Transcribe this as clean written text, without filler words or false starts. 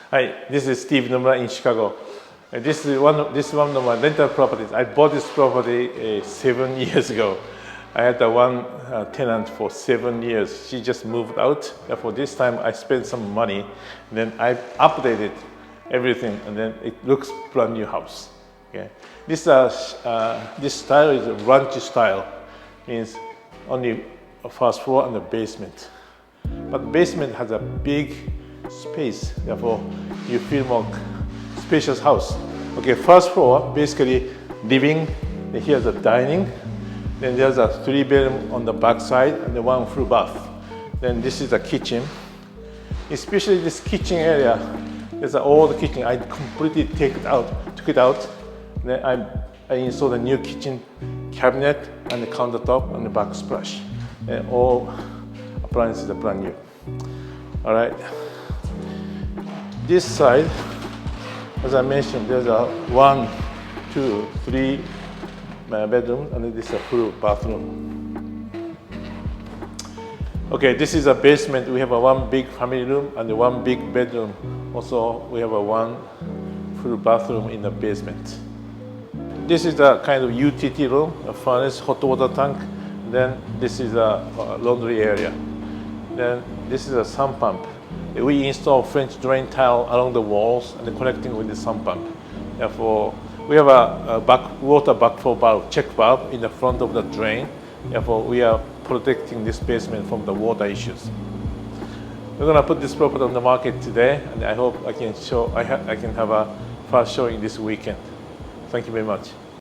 Hi, this is Steve Nomura in Chicago. This is one of my rental properties. I bought this property 7 years ago. I had one tenant for 7 years. She just moved out. Therefore, this time I spent some money. Then I updated everything, and then it looks brand new house. Okay. This style is a ranch style. Means only a first floor and a basement. But the basement has a big space, therefore you feel more spacious house. Okay, first floor, basically living, then here's a dining, then there's a 3-bedroom on the back side and the 1 full bath. Then this is the kitchen. Especially this kitchen area, there's an old kitchen. I completely took it out. Then I installed a new kitchen cabinet and the countertop and the backsplash. And all appliances are brand new. All right. This side, as I mentioned, there's a 1, 2, 3 bedroom, and this is a full bathroom. Okay, this is a basement. We have a 1 big family room and 1 big bedroom. Also, we have a 1 full bathroom in the basement. This is a kind of UTT room, a furnace, hot water tank. Then this is a laundry area. Then this is a sump pump. We install French drain tile along the walls and connecting with the sump pump. Therefore, we have a water backflow valve, check valve in the front of the drain. Therefore, we are protecting this basement from the water issues. We're gonna put this property on the market today, and I hope I can have a first showing this weekend. Thank you very much.